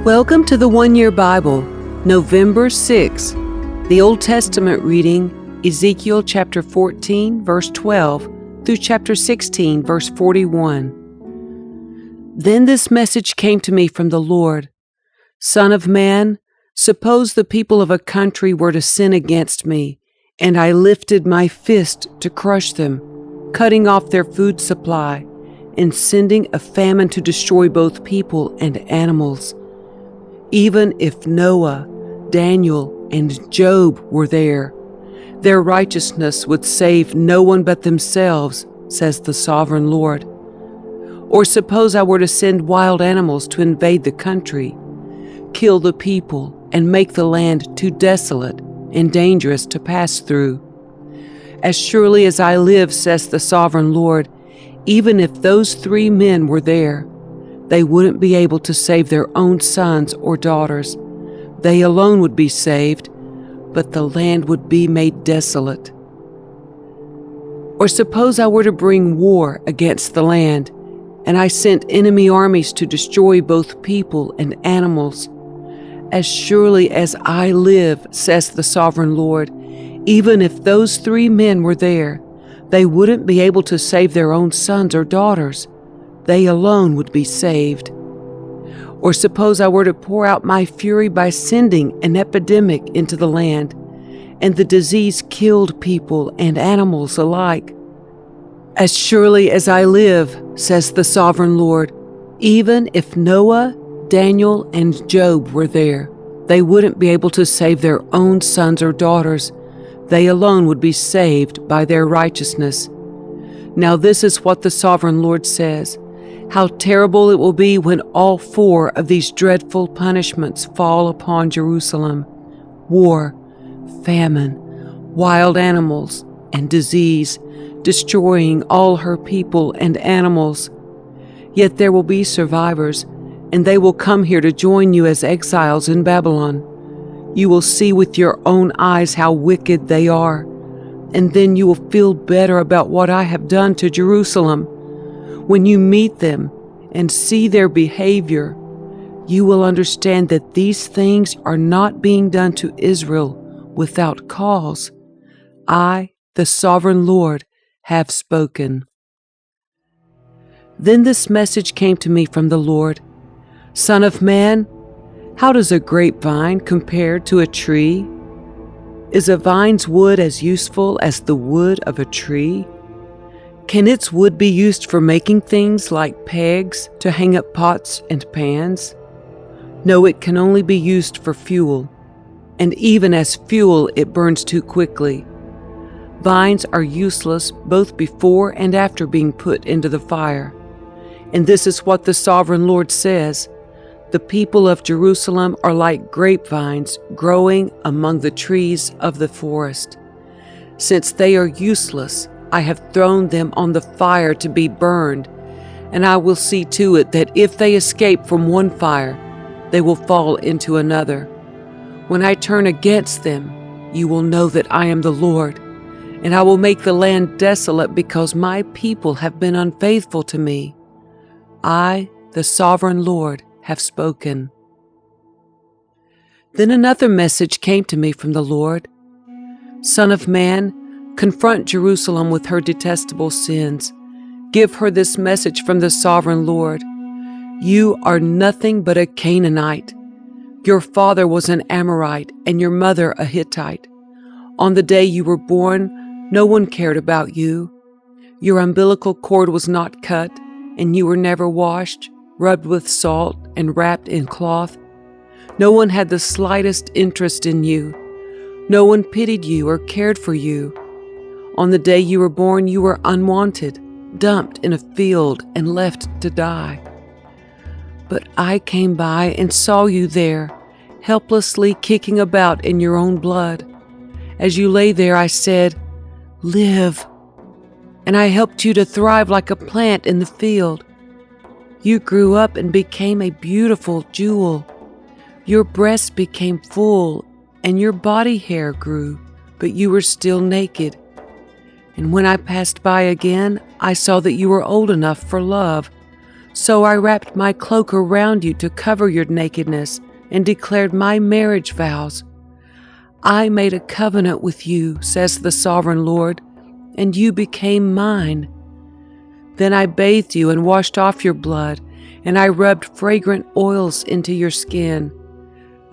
Welcome to the One Year Bible, November 6. The Old Testament reading, Ezekiel chapter 14, verse 12, through chapter 16, verse 41. Then this message came to me from the Lord. Son of man, suppose the people of a country were to sin against me, and I lifted my fist to crush them, cutting off their food supply, and sending a famine to destroy both people and animals. Even if Noah, Daniel, and Job were there, their righteousness would save no one but themselves, says the sovereign Lord. Or suppose I were to send wild animals to invade the country, kill the people, and make the land too desolate and dangerous to pass through. As surely as I live, says the sovereign Lord, even if those 3 men were there, they wouldn't be able to save their own sons or daughters. They alone would be saved, but the land would be made desolate. Or suppose I were to bring war against the land, and I sent enemy armies to destroy both people and animals. As surely as I live, says the sovereign Lord, even if those 3 men were there, they wouldn't be able to save their own sons or daughters. They alone would be saved. Or suppose I were to pour out my fury by sending an epidemic into the land, and the disease killed people and animals alike. As surely as I live, says the sovereign Lord, even if Noah, Daniel, and Job were there, they wouldn't be able to save their own sons or daughters. They alone would be saved by their righteousness. Now this is what the sovereign Lord says. How terrible it will be when all 4 of these dreadful punishments fall upon Jerusalem: war, famine, wild animals, and disease, destroying all her people and animals. Yet there will be survivors, and they will come here to join you as exiles in Babylon. You will see with your own eyes how wicked they are, and then you will feel better about what I have done to Jerusalem. When you meet them and see their behavior, you will understand that these things are not being done to Israel without cause. I, the sovereign Lord, have spoken. Then this message came to me from the Lord. Son of man, how does a grapevine compare to a tree? Is a vine's wood as useful as the wood of a tree? Can its wood be used for making things like pegs to hang up pots and pans? No, it can only be used for fuel, and even as fuel it burns too quickly. Vines are useless both before and after being put into the fire. And this is what the sovereign Lord says: the people of Jerusalem are like grapevines growing among the trees of the forest. Since they are useless, I have thrown them on the fire to be burned, and I will see to it that if they escape from one fire, they will fall into another. When I turn against them, you will know that I am the Lord, and I will make the land desolate because my people have been unfaithful to me. I, the sovereign Lord, have spoken. Then another message came to me from the Lord. Son of man, confront Jerusalem with her detestable sins. Give her this message from the sovereign Lord. You are nothing but a Canaanite. Your father was an Amorite and your mother a Hittite. On the day you were born, no one cared about you. Your umbilical cord was not cut, and you were never washed, rubbed with salt, and wrapped in cloth. No one had the slightest interest in you. No one pitied you or cared for you. On the day you were born, you were unwanted, dumped in a field, and left to die. But I came by and saw you there, helplessly kicking about in your own blood. As you lay there, I said, "Live." And I helped you to thrive like a plant in the field. You grew up and became a beautiful jewel. Your breasts became full, and your body hair grew, but you were still naked. And when I passed by again, I saw that you were old enough for love. So I wrapped my cloak around you to cover your nakedness and declared my marriage vows. I made a covenant with you, says the sovereign Lord, and you became mine. Then I bathed you and washed off your blood, and I rubbed fragrant oils into your skin.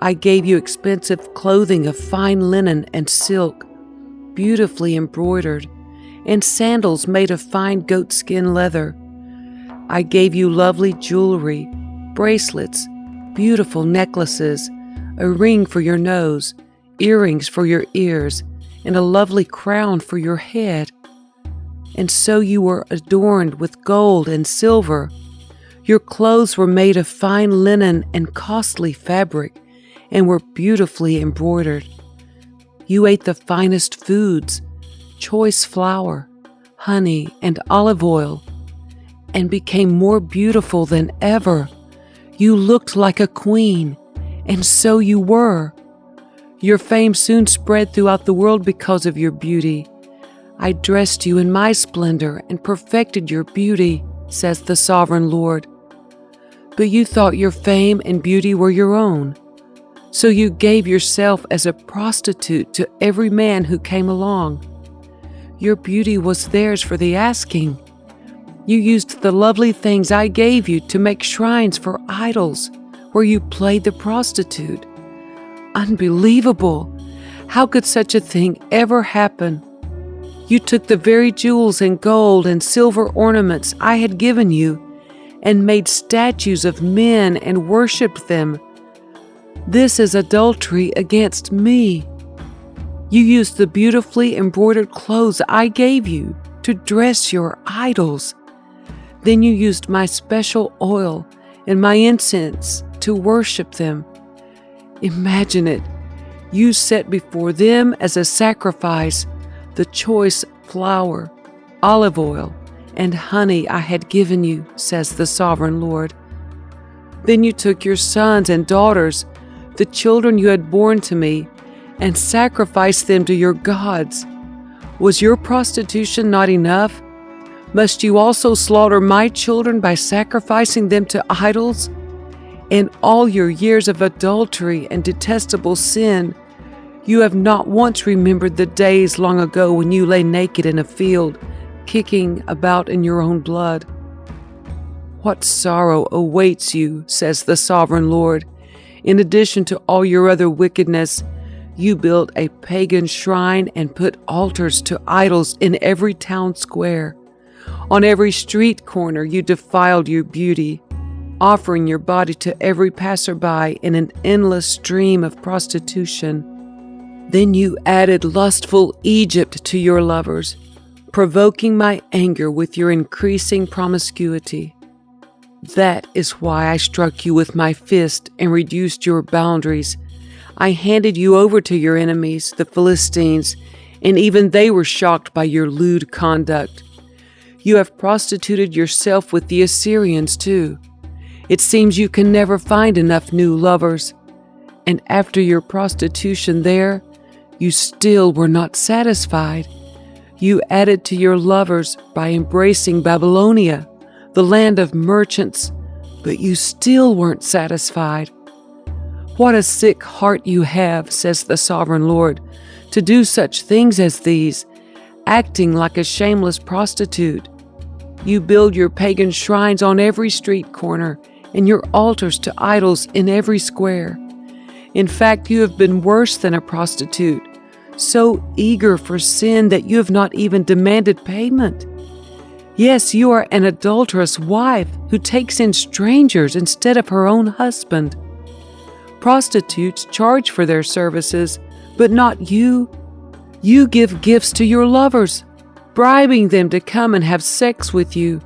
I gave you expensive clothing of fine linen and silk, beautifully embroidered, and sandals made of fine goatskin leather. I gave you lovely jewelry, bracelets, beautiful necklaces, a ring for your nose, earrings for your ears, and a lovely crown for your head. And so you were adorned with gold and silver. Your clothes were made of fine linen and costly fabric, and were beautifully embroidered. You ate the finest foods, choice flour, honey, and olive oil, and became more beautiful than ever. You looked like a queen, and so you were. Your fame soon spread throughout the world because of your beauty. I dressed you in my splendor and perfected your beauty, says the sovereign Lord. But you thought your fame and beauty were your own. So you gave yourself as a prostitute to every man who came along. Your beauty was theirs for the asking. You used the lovely things I gave you to make shrines for idols, where you played the prostitute. Unbelievable! How could such a thing ever happen? You took the very jewels and gold and silver ornaments I had given you and made statues of men and worshipped them. This is adultery against me. You used the beautifully embroidered clothes I gave you to dress your idols. Then you used my special oil and my incense to worship them. Imagine it. You set before them as a sacrifice the choice flour, olive oil, and honey I had given you, says the sovereign Lord. Then you took your sons and daughters, the children you had borne to me, and sacrificed them to your gods. Was your prostitution not enough? Must you also slaughter my children by sacrificing them to idols? In all your years of adultery and detestable sin, you have not once remembered the days long ago when you lay naked in a field, kicking about in your own blood. What sorrow awaits you, says the sovereign Lord. In addition to all your other wickedness, you built a pagan shrine and put altars to idols in every town square. On every street corner you defiled your beauty, offering your body to every passerby in an endless stream of prostitution. Then you added lustful Egypt to your lovers, provoking my anger with your increasing promiscuity. That is why I struck you with my fist and reduced your boundaries. I handed you over to your enemies, the Philistines, and even they were shocked by your lewd conduct. You have prostituted yourself with the Assyrians too. It seems you can never find enough new lovers. And after your prostitution there, you still were not satisfied. You added to your lovers by embracing Babylonia, the land of merchants, but you still weren't satisfied. What a sick heart you have, says the sovereign Lord, to do such things as these, acting like a shameless prostitute. You build your pagan shrines on every street corner and your altars to idols in every square. In fact, you have been worse than a prostitute, so eager for sin that you have not even demanded payment. Yes, you are an adulterous wife who takes in strangers instead of her own husband. Prostitutes charge for their services, but not you. You give gifts to your lovers, bribing them to come and have sex with you.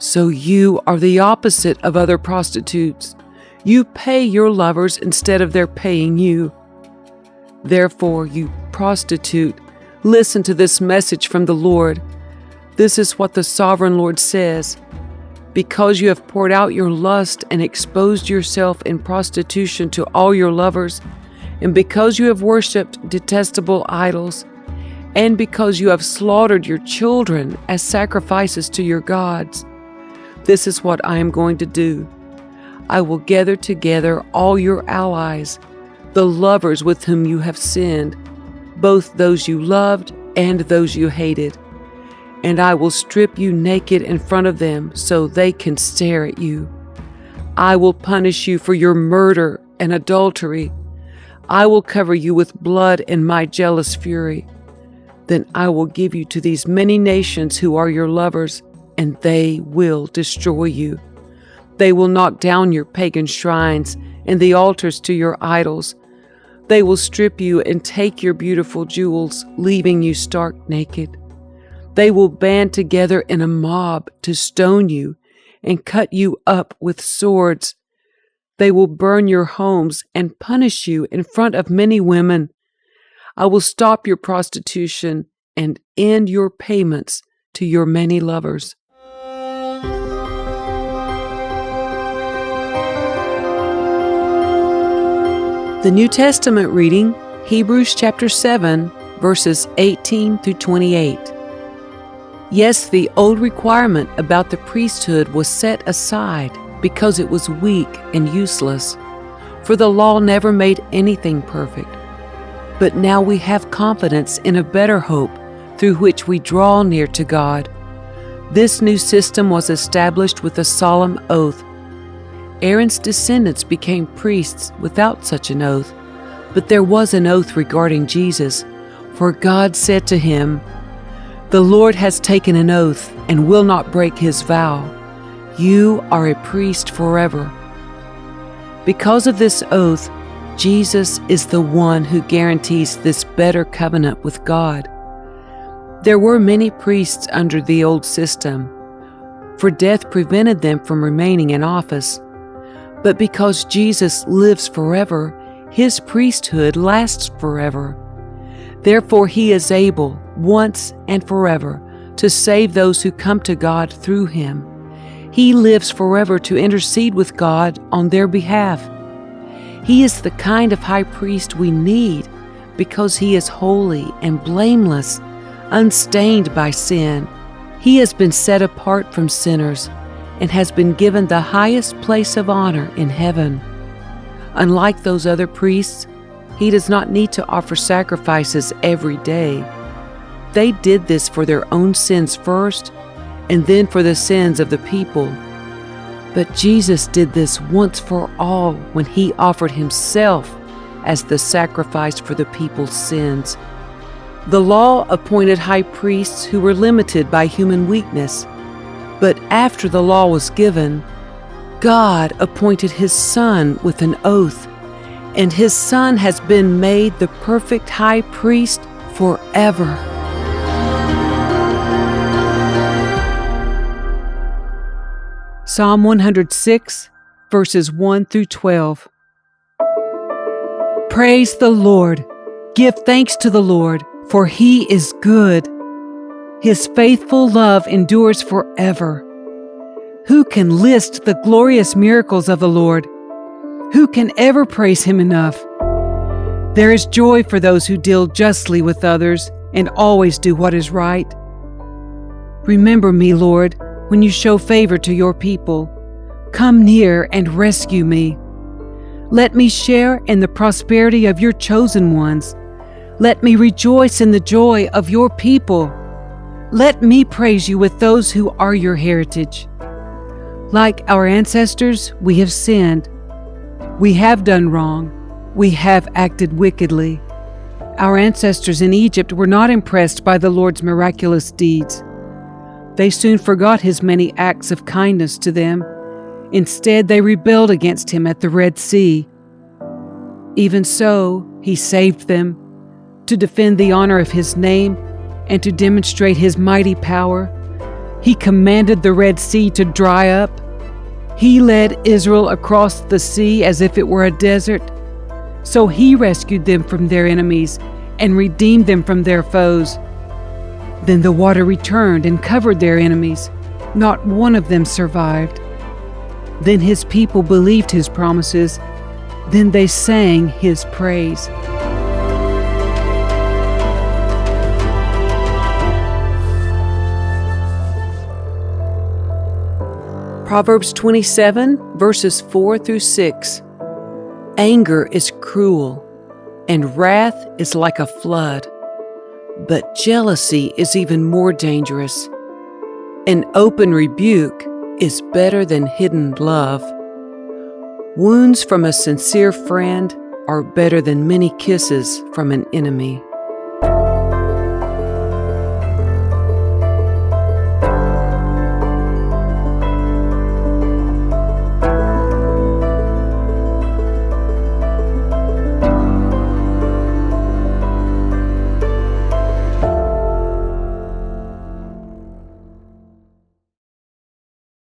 So you are the opposite of other prostitutes. You pay your lovers instead of their paying you. Therefore, you prostitute, listen to this message from the Lord. This is what the sovereign Lord says. Because you have poured out your lust and exposed yourself in prostitution to all your lovers, and because you have worshipped detestable idols, and because you have slaughtered your children as sacrifices to your gods, This is what I am going to do. I will gather together all your allies, the lovers with whom you have sinned, both those you loved and those you hated. And I will strip you naked in front of them so they can stare at you. I will punish you for your murder and adultery. I will cover you with blood in my jealous fury. Then I will give you to these many nations who are your lovers, and they will destroy you. They will knock down your pagan shrines and the altars to your idols. They will strip you and take your beautiful jewels, leaving you stark naked. They will band together in a mob to stone you and cut you up with swords. They will burn your homes and punish you in front of many women. I will stop your prostitution and end your payments to your many lovers. The New Testament reading, Hebrews chapter 7, verses 18 through 28. Yes, the old requirement about the priesthood was set aside because it was weak and useless, for the law never made anything perfect. But now we have confidence in a better hope through which we draw near to God. This new system was established with a solemn oath. Aaron's descendants became priests without such an oath, but there was an oath regarding Jesus, for God said to him, "The Lord has taken an oath and will not break his vow. You are a priest forever." Because of this oath, Jesus is the one who guarantees this better covenant with God. There were many priests under the old system, for death prevented them from remaining in office. But because Jesus lives forever, his priesthood lasts forever. Therefore, he is able, once and forever, to save those who come to God through him. He lives forever to intercede with God on their behalf. He is the kind of high priest we need because he is holy and blameless, unstained by sin. He has been set apart from sinners and has been given the highest place of honor in heaven. Unlike those other priests, he does not need to offer sacrifices every day. They did this for their own sins first, and then for the sins of the people. But Jesus did this once for all when he offered himself as the sacrifice for the people's sins. The law appointed high priests who were limited by human weakness. But after the law was given, God appointed his Son with an oath, and his Son has been made the perfect high priest forever. Psalm 106, verses 1 through 12. Praise the Lord. Give thanks to the Lord, for he is good. His faithful love endures forever. Who can list the glorious miracles of the Lord? Who can ever praise him enough? There is joy for those who deal justly with others and always do what is right. Remember me, Lord, when you show favor to your people. Come near and rescue me. Let me share in the prosperity of your chosen ones. Let me rejoice in the joy of your people. Let me praise you with those who are your heritage. Like our ancestors, we have sinned. We have done wrong. We have acted wickedly. Our ancestors in Egypt were not impressed by the Lord's miraculous deeds. They soon forgot his many acts of kindness to them. Instead, they rebelled against him at the Red Sea. Even so, he saved them to defend the honor of his name and to demonstrate his mighty power. He commanded the Red Sea to dry up. He led Israel across the sea as if it were a desert. So he rescued them from their enemies and redeemed them from their foes. Then the water returned and covered their enemies. Not one of them survived. Then his people believed his promises. Then they sang his praise. Proverbs 27, verses 4 through 6. Anger is cruel, and wrath is like a flood. But jealousy is even more dangerous. An open rebuke is better than hidden love. Wounds from a sincere friend are better than many kisses from an enemy.